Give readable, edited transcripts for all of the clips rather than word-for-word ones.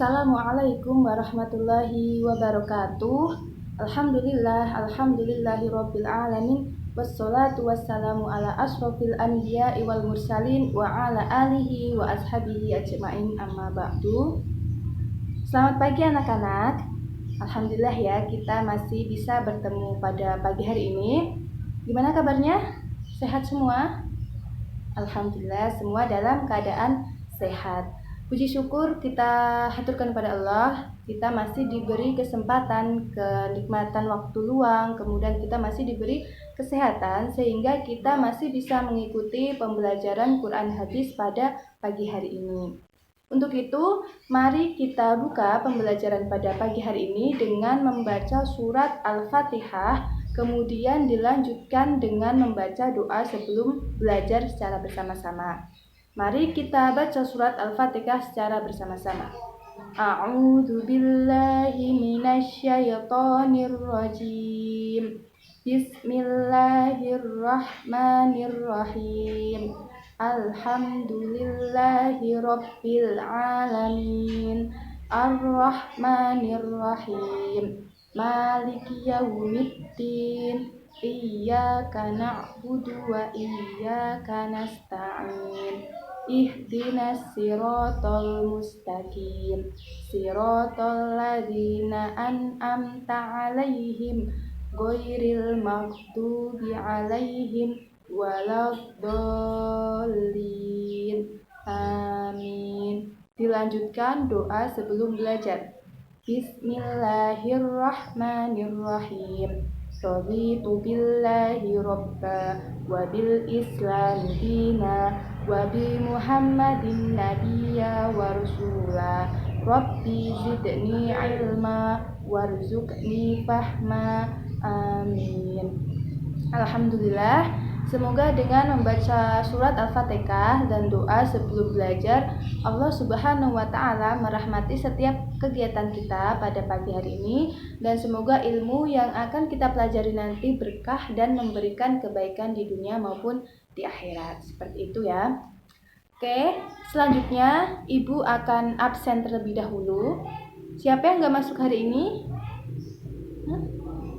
Assalamualaikum warahmatullahi wabarakatuh. Alhamdulillahi rabbil alamin. Wassalatu wassalamu ala asrofil anbiya'i wal mursalin wa ala alihi wa ashabihi ajma'in, amma ba'du. Selamat pagi anak-anak. Alhamdulillah ya, kita masih bisa bertemu pada pagi hari ini. Gimana kabarnya? Sehat semua? Alhamdulillah, semua dalam keadaan sehat. Puji syukur kita haturkan kepada Allah, kita masih diberi kesempatan, kenikmatan waktu luang, kemudian kita masih diberi kesehatan sehingga kita masih bisa mengikuti pembelajaran Quran Hadis pada pagi hari ini. Untuk itu, mari kita buka pembelajaran pada pagi hari ini dengan membaca surat Al-Fatihah, kemudian dilanjutkan dengan membaca doa sebelum belajar secara bersama-sama. Mari kita baca surat Al-Fatihah secara bersama-sama. A'udzu billahi minasyaitonir rajim. Bismillahirrahmanirrahim. Alhamdulillahi rabbil alamin. Ar-Rahmanir-Rahim. Maliki yaumiddin. Iyyaka na'budu wa iyyaka nasta'in. Ihdinas siratal mustaqim. Siratal ladzina an'amta 'alaihim ghairil maghdubi 'alaihim waladdallin. Amin. Dilanjutkan doa sebelum belajar. Bismillahirrahmanirrahim. Raditu billahi rabba wa bil islami dina wa bi muhammadin nabiyya wa rasula. Rabbi zidni ilma warzuqni fahma. Amin. Alhamdulillah, semoga dengan membaca surat Al-Fatihah dan doa sebelum belajar, Allah Subhanahu wa Ta'ala merahmati setiap kegiatan kita pada pagi hari ini, dan semoga ilmu yang akan kita pelajari nanti berkah dan memberikan kebaikan di dunia maupun di akhirat. Seperti itu ya. Oke, selanjutnya Ibu akan absen terlebih dahulu. Siapa yang gak masuk hari ini?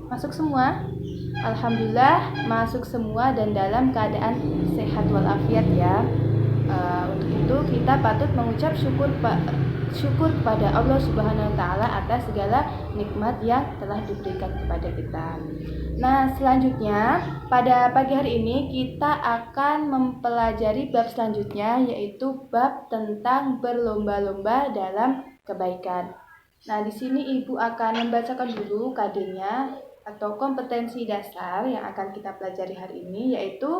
Masuk semua? Alhamdulillah masuk semua dan dalam keadaan sehat walafiat ya. Untuk itu kita patut mengucap syukur kepada Allah Subhanahu wa Ta'ala atas segala nikmat yang telah diberikan kepada kita. Nah, selanjutnya pada pagi hari ini kita akan mempelajari bab selanjutnya, yaitu bab tentang berlomba-lomba dalam kebaikan. Nah, di sini Ibu akan membacakan dulu KD-nya atau kompetensi dasar yang akan kita pelajari hari ini, yaitu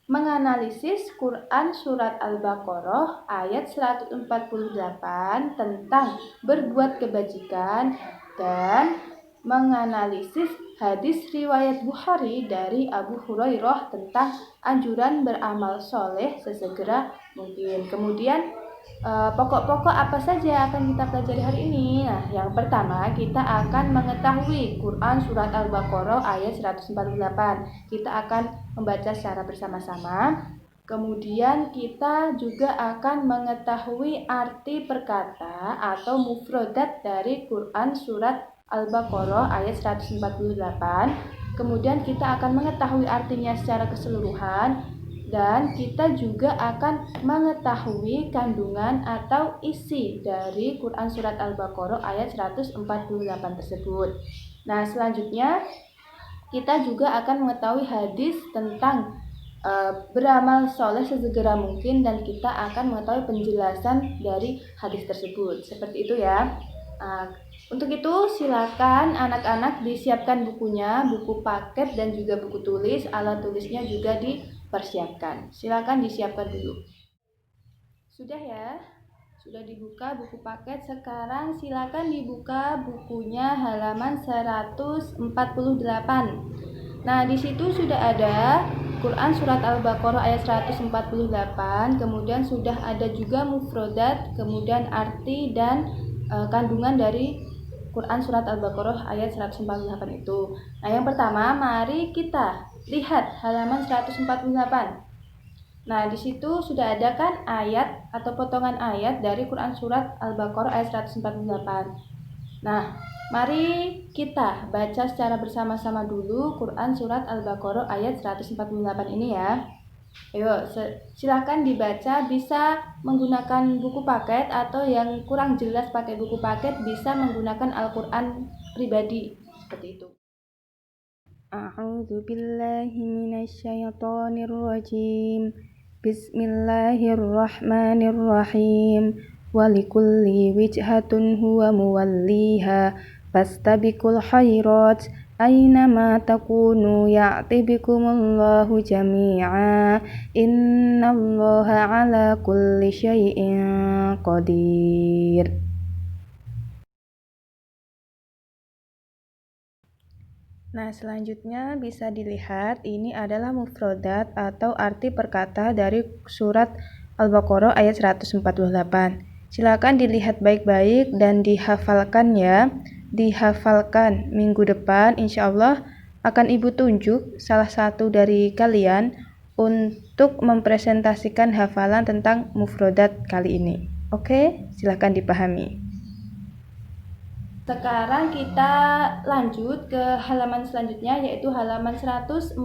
menganalisis Quran Surat Al-Baqarah ayat 148 tentang berbuat kebajikan, dan menganalisis hadis riwayat Bukhari dari Abu Hurairah tentang anjuran beramal soleh sesegera mungkin. Kemudian pokok-pokok apa saja yang akan kita pelajari hari ini? Nah, yang pertama kita akan mengetahui Quran Surat Al-Baqarah ayat 148. Kita akan membaca secara bersama-sama. Kemudian kita juga akan mengetahui arti perkata atau mufradat dari Quran Surat Al-Baqarah ayat 148. Kemudian kita akan mengetahui artinya secara keseluruhan. Dan kita juga akan mengetahui kandungan atau isi dari Quran Surat Al-Baqarah ayat 148 tersebut. Nah, selanjutnya kita juga akan mengetahui hadis tentang beramal soleh sesegera mungkin, dan kita akan mengetahui penjelasan dari hadis tersebut. Seperti itu ya. Untuk itu silakan anak-anak disiapkan bukunya, buku paket dan juga buku tulis. Alat tulisnya juga dipersiapkan. Silakan disiapkan dulu. Sudah ya? Sudah dibuka buku paket. Sekarang silakan dibuka bukunya halaman 148. Nah, di situ sudah ada Quran Surat Al-Baqarah ayat 148. Kemudian sudah ada juga mufradat, kemudian arti dan kandungan dari Quran Surat Al-Baqarah ayat 148 itu. Nah, yang pertama mari kita lihat halaman 148. Nah, di situ sudah ada kan ayat atau potongan ayat dari Quran Surat Al-Baqarah ayat 148. Nah, mari kita baca secara bersama-sama dulu Quran Surat Al-Baqarah ayat 148 ini ya. Ayo, silakan dibaca, bisa menggunakan buku paket atau yang kurang jelas pakai buku paket bisa menggunakan Al-Quran pribadi, seperti itu. A'udzu billahi minasyaitonir rajim. Bismillahirrahmanirrahim. Walikulli wijhatun huwa muwalliha fastabiqul khairat aynama takunu ya'ti bikumullahu jami'a innallaha ala kulli syai'in qadir. Nah, selanjutnya bisa dilihat ini adalah mufradat atau arti perkata dari surat Al-Baqarah ayat 148. Silakan dilihat baik-baik dan dihafalkan ya. Dihafalkan. Minggu depan insya Allah akan Ibu tunjuk salah satu dari kalian untuk mempresentasikan hafalan tentang mufradat kali ini. Oke, silakan dipahami. Sekarang kita lanjut ke halaman selanjutnya yaitu halaman 149.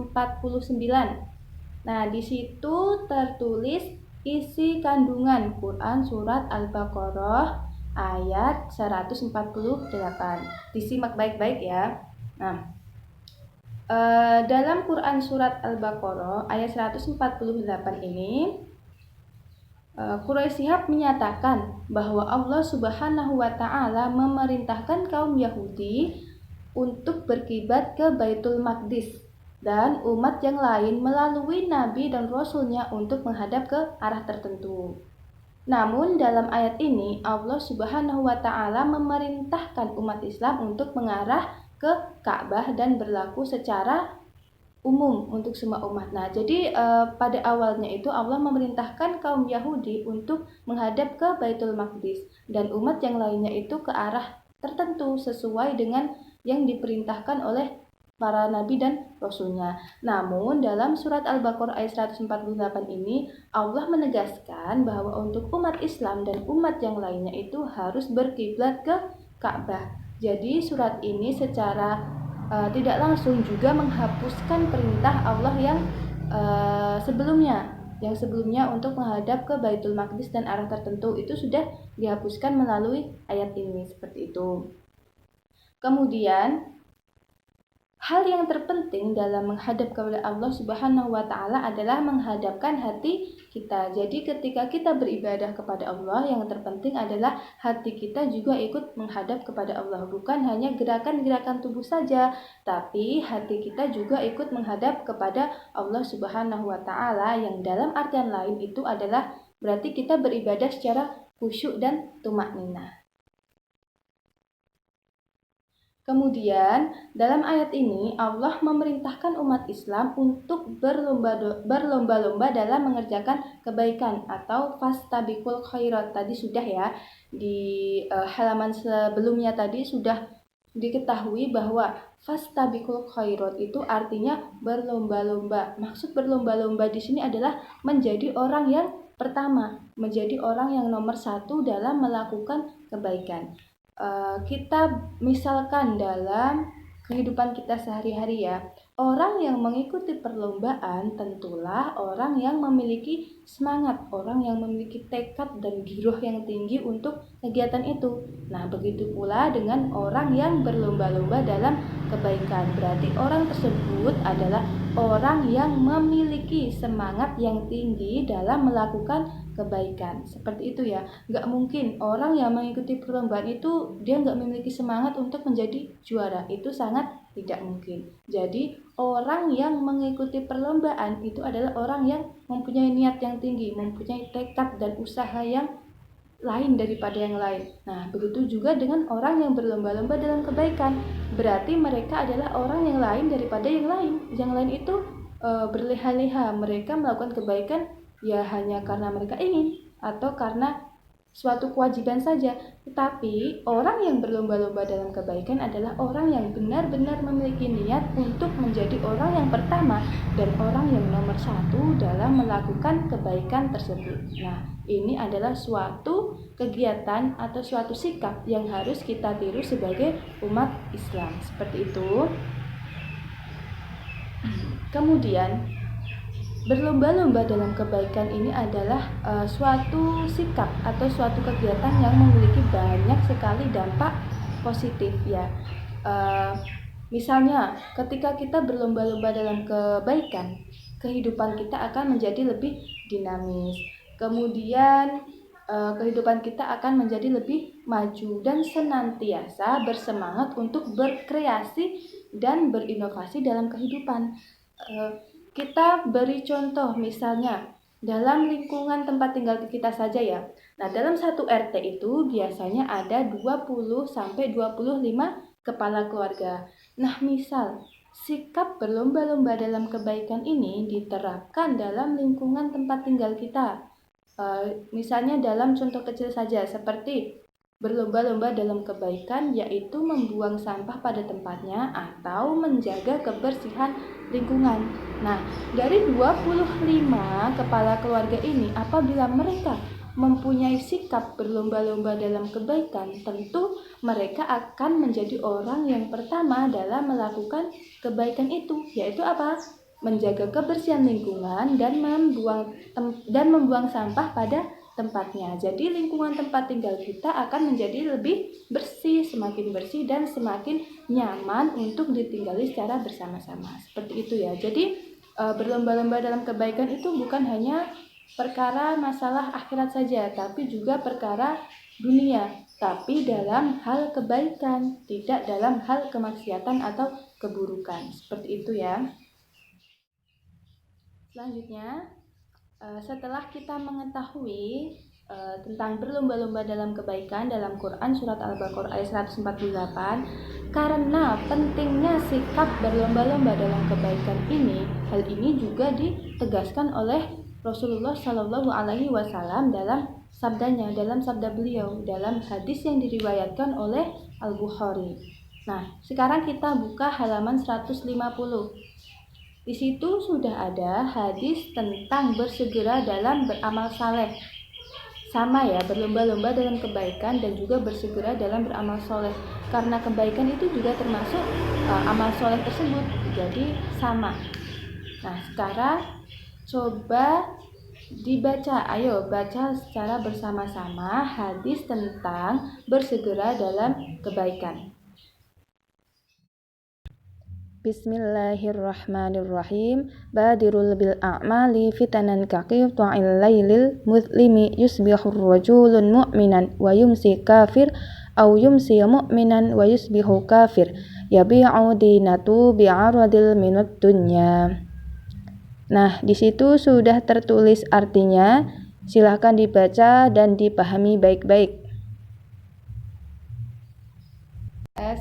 Nah, di situ tertulis isi kandungan Quran Surat Al-Baqarah ayat 148. Disimak baik-baik ya. Nah, dalam Quran Surat Al-Baqarah ayat 148 ini Quraisy Shihab menyatakan bahwa Allah Subhanahu wa Ta'ala memerintahkan kaum Yahudi untuk berkiblat ke Baitul Maqdis dan umat yang lain melalui nabi dan rasulnya untuk menghadap ke arah tertentu. Namun dalam ayat ini Allah Subhanahu wa Ta'ala memerintahkan umat Islam untuk mengarah ke Ka'bah dan berlaku secara umum untuk semua umat. Nah, jadi pada awalnya itu Allah memerintahkan kaum Yahudi untuk menghadap ke Baitul Maqdis dan umat yang lainnya itu ke arah tertentu sesuai dengan yang diperintahkan oleh para nabi dan rasulnya. Namun dalam surat Al-Baqarah ayat 148 ini Allah menegaskan bahwa untuk umat Islam dan umat yang lainnya itu harus berkiblat ke Ka'bah. Jadi surat ini secara tidak langsung juga menghapuskan perintah Allah yang sebelumnya untuk menghadap ke Baitul Maqdis dan arah tertentu itu sudah dihapuskan melalui ayat ini seperti itu. Kemudian hal yang terpenting dalam menghadap kepada Allah Subhanahu wa Ta'ala adalah menghadapkan hati kita. Jadi ketika kita beribadah kepada Allah, yang terpenting adalah hati kita juga ikut menghadap kepada Allah. Bukan hanya gerakan-gerakan tubuh saja, tapi hati kita juga ikut menghadap kepada Allah Subhanahu wa Ta'ala, yang dalam artian lain itu adalah berarti kita beribadah secara khusyuk dan tumakninah. Kemudian dalam ayat ini Allah memerintahkan umat Islam untuk berlomba-lomba dalam mengerjakan kebaikan atau fastabiqul khairat. Tadi sudah ya di halaman sebelumnya tadi sudah diketahui bahwa fastabiqul khairat itu artinya berlomba-lomba. Maksud berlomba-lomba di sini adalah menjadi orang yang pertama, menjadi orang yang nomor satu dalam melakukan kebaikan. Kita misalkan dalam kehidupan kita sehari-hari ya, orang yang mengikuti perlombaan tentulah orang yang memiliki semangat, orang yang memiliki tekad dan giroh yang tinggi untuk kegiatan itu. Nah, begitu pula dengan orang yang berlomba-lomba dalam kebaikan. Berarti orang tersebut adalah orang yang memiliki semangat yang tinggi dalam melakukan kebaikan. Seperti itu ya. Nggak mungkin orang yang mengikuti perlombaan itu dia nggak memiliki semangat untuk menjadi juara. Itu sangat tidak mungkin. Jadi orang yang mengikuti perlombaan itu adalah orang yang mempunyai niat yang tinggi, mempunyai tekad dan usaha yang lain daripada yang lain. Nah, begitu juga dengan orang yang berlomba-lomba dalam kebaikan. Berarti mereka adalah orang yang lain daripada yang lain. Yang lain itu berleha-leha, mereka melakukan kebaikan ya hanya karena mereka ingin atau karena suatu kewajiban saja, tetapi orang yang berlomba-lomba dalam kebaikan adalah orang yang benar-benar memiliki niat untuk menjadi orang yang pertama dan orang yang nomor satu dalam melakukan kebaikan tersebut. Nah, ini adalah suatu kegiatan atau suatu sikap yang harus kita tiru sebagai umat Islam. Seperti itu. Kemudian, berlomba-lomba dalam kebaikan ini adalah suatu sikap atau suatu kegiatan yang memiliki banyak sekali dampak positif ya. Misalnya, ketika kita berlomba-lomba dalam kebaikan, kehidupan kita akan menjadi lebih dinamis. Kemudian, kehidupan kita akan menjadi lebih maju dan senantiasa bersemangat untuk berkreasi dan berinovasi dalam kehidupan. Kita beri contoh misalnya dalam lingkungan tempat tinggal kita saja ya. Nah, dalam satu RT itu biasanya ada 20 sampai 25 kepala keluarga. Nah, misal sikap berlomba-lomba dalam kebaikan ini diterapkan dalam lingkungan tempat tinggal kita. Misalnya dalam contoh kecil saja seperti berlomba-lomba dalam kebaikan yaitu membuang sampah pada tempatnya atau menjaga kebersihan lingkungan. Nah, dari 25 kepala keluarga ini apabila mereka mempunyai sikap berlomba-lomba dalam kebaikan, tentu mereka akan menjadi orang yang pertama dalam melakukan kebaikan itu, yaitu apa? Menjaga kebersihan lingkungan dan membuang sampah pada tempatnya. Jadi lingkungan tempat tinggal kita akan menjadi lebih bersih, semakin bersih dan semakin nyaman untuk ditinggali secara bersama-sama. Seperti itu ya. Jadi berlomba-lomba dalam kebaikan itu bukan hanya perkara masalah akhirat saja, tapi juga perkara dunia, tapi dalam hal kebaikan, tidak dalam hal kemaksiatan atau keburukan. Seperti itu ya. Selanjutnya, setelah kita mengetahui tentang berlomba-lomba dalam kebaikan dalam Quran surat Al-Baqarah ayat 148, karena pentingnya sikap berlomba-lomba dalam kebaikan ini, hal ini juga ditegaskan oleh Rasulullah Shallallahu Alaihi Wasallam dalam sabdanya, dalam sabda beliau, dalam hadis yang diriwayatkan oleh Al-Bukhari. Nah, sekarang kita buka halaman 150. Di situ sudah ada hadis tentang bersegera dalam beramal saleh. Sama ya, berlomba-lomba dalam kebaikan dan juga bersegera dalam beramal soleh. Karena kebaikan itu juga termasuk amal soleh tersebut, jadi sama. Nah, sekarang coba dibaca, ayo baca secara bersama-sama hadis tentang bersegera dalam kebaikan. Bismillahirrahmanirrahim. Badirul bil a'mali fitanan kaqita'il lailil muzlimi yusbihur rajulun mu'minan wa yumsi kafir aw yumsi mu'minan wa yusbihu kafir yabi'u dinatu bi'aradil minut dunya. Nah, di situ sudah tertulis artinya. Silahkan dibaca dan dipahami baik-baik.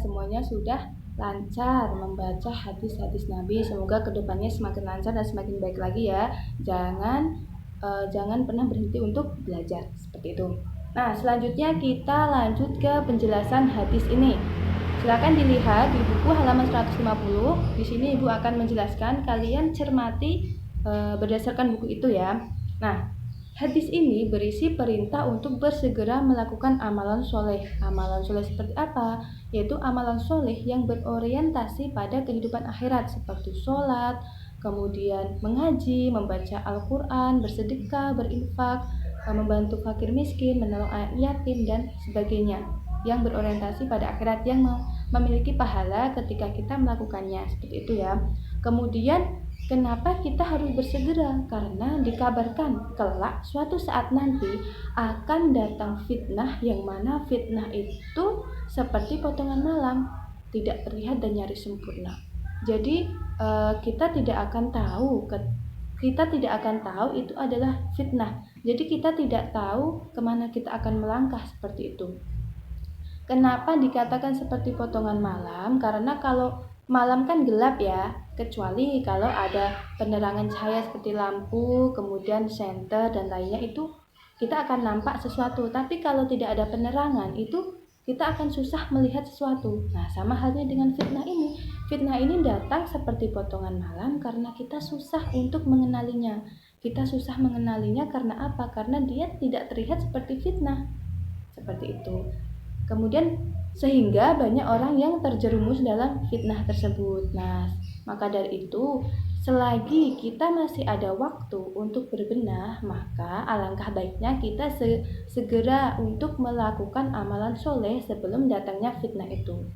Semuanya sudah lancar membaca hadis-hadis Nabi. Semoga kedepannya semakin lancar dan semakin baik lagi ya. Jangan pernah berhenti untuk belajar seperti itu. Nah, selanjutnya kita lanjut ke penjelasan hadis ini. Silakan dilihat di buku halaman 150. Di sini Ibu akan menjelaskan, kalian cermati berdasarkan buku itu ya. Nah, hadis ini berisi perintah untuk bersegera melakukan amalan soleh. Amalan soleh seperti apa? Yaitu amalan soleh yang berorientasi pada kehidupan akhirat seperti sholat, kemudian mengaji, membaca Al-Quran, bersedekah, berinfak, membantu fakir miskin, menolong anak yatim, dan sebagainya yang berorientasi pada akhirat yang memiliki pahala ketika kita melakukannya. Seperti itu ya. Kemudian kenapa kita harus bersegera? Karena dikabarkan kelak suatu saat nanti akan datang fitnah yang mana fitnah itu seperti potongan malam, tidak terlihat dan nyaris sempurna. Jadi kita tidak akan tahu itu adalah fitnah. Jadi kita tidak tahu kemana kita akan melangkah seperti itu. Kenapa dikatakan seperti potongan malam? Karena kalau malam kan gelap ya, kecuali kalau ada penerangan cahaya seperti lampu, kemudian senter dan lainnya, itu kita akan nampak sesuatu. Tapi kalau tidak ada penerangan, itu kita akan susah melihat sesuatu. Nah, sama halnya dengan fitnah ini. Fitnah ini datang seperti potongan malam karena kita susah untuk mengenalinya. Kita susah mengenalinya karena apa? Karena dia tidak terlihat seperti fitnah. Seperti itu. Kemudian sehingga banyak orang yang terjerumus dalam fitnah tersebut. Nah, maka dari itu, selagi kita masih ada waktu untuk berbenah, maka alangkah baiknya kita segera untuk melakukan amalan soleh sebelum datangnya fitnah itu.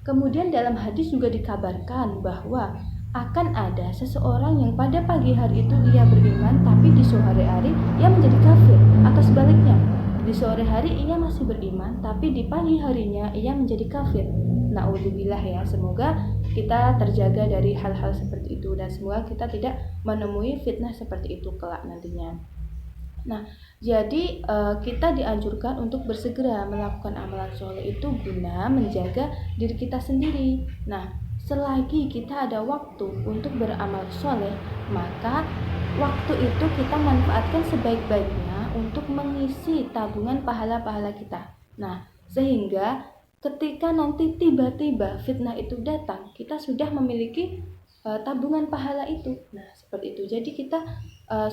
Kemudian dalam hadis juga dikabarkan bahwa akan ada seseorang yang pada pagi hari itu dia beriman, tapi di sore hari ia menjadi kafir, atau sebaliknya. Di sore hari ia masih beriman, tapi di pagi harinya ia menjadi kafir. Na'udzubillah ya, semoga kita terjaga dari hal-hal seperti itu dan semoga kita tidak menemui fitnah seperti itu kelak nantinya. Nah, jadi kita dianjurkan untuk bersegera melakukan amalan soleh itu guna menjaga diri kita sendiri. Nah, selagi kita ada waktu untuk beramal soleh, maka waktu itu kita manfaatkan sebaik-baiknya untuk mengisi tabungan pahala-pahala kita. Nah, sehingga ketika nanti tiba-tiba fitnah itu datang, kita sudah memiliki tabungan pahala itu. Nah, seperti itu. Jadi kita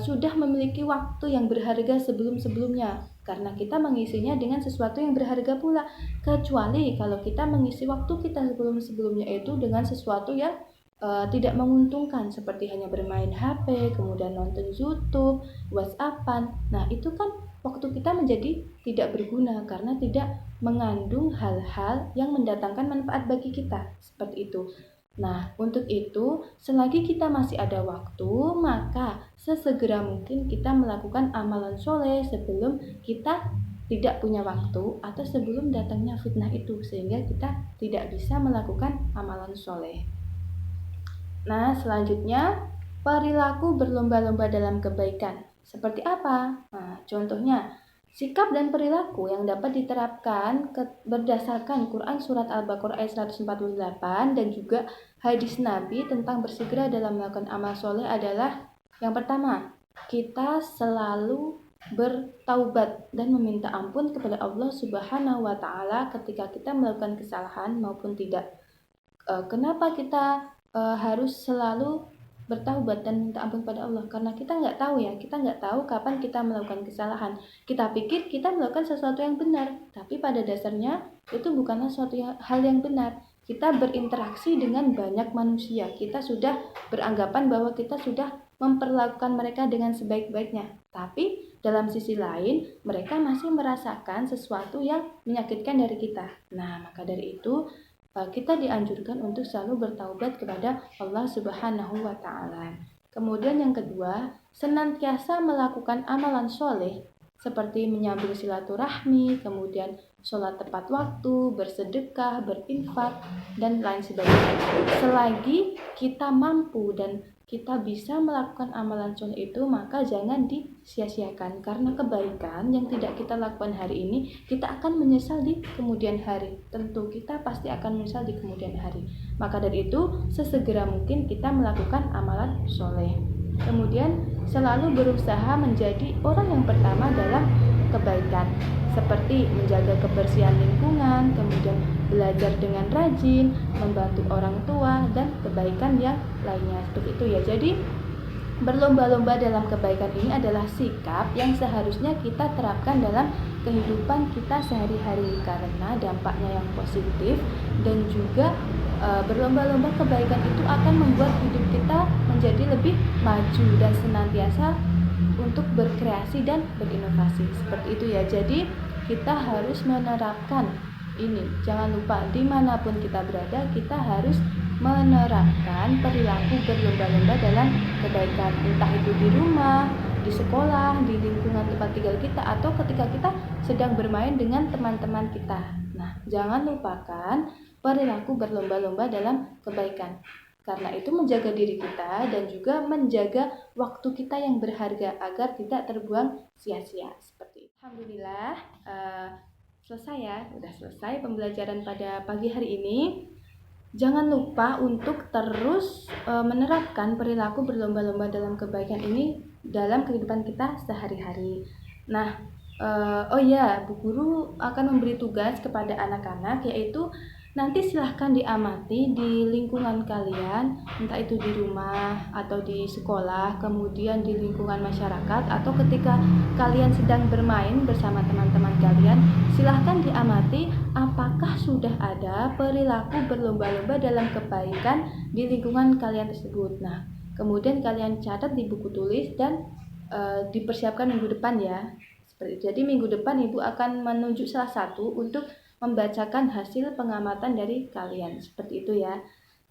sudah memiliki waktu yang berharga sebelum-sebelumnya karena kita mengisinya dengan sesuatu yang berharga pula. Kecuali kalau kita mengisi waktu kita sebelum-sebelumnya itu dengan sesuatu yang tidak menguntungkan seperti hanya bermain HP, kemudian nonton YouTube, WhatsAppan. Nah, itu kan waktu kita menjadi tidak berguna karena tidak mengandung hal-hal yang mendatangkan manfaat bagi kita. Seperti itu. Nah, untuk itu, selagi kita masih ada waktu, maka sesegera mungkin kita melakukan amalan soleh sebelum kita tidak punya waktu atau sebelum datangnya fitnah itu, sehingga kita tidak bisa melakukan amalan soleh. Nah, selanjutnya, perilaku berlomba-lomba dalam kebaikan. Seperti apa? Nah, contohnya, sikap dan perilaku yang dapat diterapkan berdasarkan Quran Surat Al-Baqarah ayat 148 dan juga hadis Nabi tentang bersegera dalam melakukan amal soleh adalah yang pertama, kita selalu bertaubat dan meminta ampun kepada Allah Subhanahu wa Ta'ala ketika kita melakukan kesalahan maupun tidak. Kenapa kita harus selalu bertaubat dan minta ampun pada Allah? Karena kita nggak tahu ya, kita nggak tahu kapan kita melakukan kesalahan. Kita pikir kita melakukan sesuatu yang benar, tapi pada dasarnya itu bukanlah suatu hal yang benar. Kita berinteraksi dengan banyak manusia, kita sudah beranggapan bahwa kita sudah memperlakukan mereka dengan sebaik-baiknya. Tapi dalam sisi lain, mereka masih merasakan sesuatu yang menyakitkan dari kita. Nah, maka dari itu kita dianjurkan untuk selalu bertaubat kepada Allah Subhanahu wa Ta'ala. Kemudian yang kedua, senantiasa melakukan amalan soleh seperti menyambung silaturahmi, kemudian sholat tepat waktu, bersedekah, berinfak, dan lain sebagainya. Selagi kita mampu dan kita bisa melakukan amalan soleh itu, maka jangan disia-siakan, karena kebaikan yang tidak kita lakukan hari ini kita akan menyesal di kemudian hari. Tentu kita pasti akan menyesal di kemudian hari. Maka dari itu sesegera mungkin kita melakukan amalan soleh. Kemudian selalu berusaha menjadi orang yang pertama dalam kebaikan, seperti menjaga kebersihan lingkungan, kemudian belajar dengan rajin, membantu orang tua, dan kebaikan yang lainnya. Seperti itu ya. Jadi berlomba-lomba dalam kebaikan ini adalah sikap yang seharusnya kita terapkan dalam kehidupan kita sehari-hari karena dampaknya yang positif, dan juga berlomba-lomba kebaikan itu akan membuat hidup kita menjadi lebih maju dan senantiasa untuk berkreasi dan berinovasi. Seperti itu ya. Jadi kita harus menerapkan ini. Jangan lupa, dimanapun kita berada, kita harus menerapkan perilaku berlomba-lomba dalam kebaikan, entah itu di rumah, di sekolah, di lingkungan tempat tinggal kita, atau ketika kita sedang bermain dengan teman-teman kita. Nah, jangan lupakan perilaku berlomba-lomba dalam kebaikan, karena itu menjaga diri kita dan juga menjaga waktu kita yang berharga agar tidak terbuang sia-sia. Seperti itu. Alhamdulillah, selesai ya, udah selesai pembelajaran pada pagi hari ini. Jangan lupa untuk terus menerapkan perilaku berlomba-lomba dalam kebaikan ini dalam kehidupan kita sehari-hari. Nah, oh ya, Bu Guru akan memberi tugas kepada anak-anak, yaitu nanti silahkan diamati di lingkungan kalian, entah itu di rumah atau di sekolah, kemudian di lingkungan masyarakat, atau ketika kalian sedang bermain bersama teman-teman kalian, silahkan diamati apakah sudah ada perilaku berlomba-lomba dalam kebaikan di lingkungan kalian tersebut. Nah, kemudian kalian catat di buku tulis dan dipersiapkan minggu depan ya. Seperti itu. Jadi minggu depan Ibu akan menunjuk salah satu untuk membacakan hasil pengamatan dari kalian. Seperti itu ya.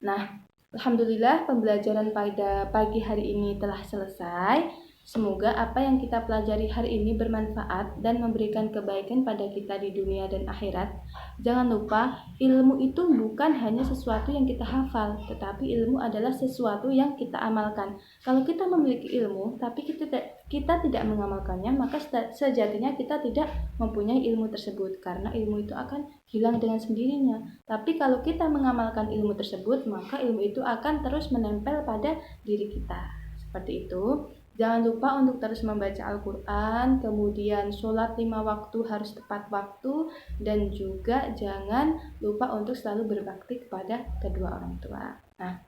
Nah, alhamdulillah pembelajaran pada pagi hari ini telah selesai. Semoga apa yang kita pelajari hari ini bermanfaat dan memberikan kebaikan pada kita di dunia dan akhirat. Jangan lupa, ilmu itu bukan hanya sesuatu yang kita hafal, tetapi ilmu adalah sesuatu yang kita amalkan. Kalau kita memiliki ilmu, tapi kita tidak mengamalkannya, maka sejatinya kita tidak mempunyai ilmu tersebut, karena ilmu itu akan hilang dengan sendirinya. Tapi kalau kita mengamalkan ilmu tersebut, maka ilmu itu akan terus menempel pada diri kita. Seperti itu. Jangan lupa untuk terus membaca Al-Quran, kemudian sholat 5 waktu harus tepat waktu, dan juga jangan lupa untuk selalu berbakti kepada kedua orang tua. Nah,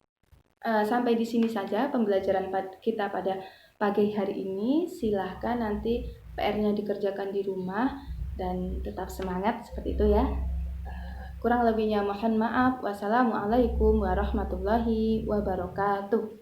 sampai di sini saja pembelajaran kita pada pagi hari ini. Silahkan nanti PR-nya dikerjakan di rumah dan tetap semangat seperti itu ya. Kurang lebihnya mohon maaf. Wassalamualaikum warahmatullahi wabarakatuh.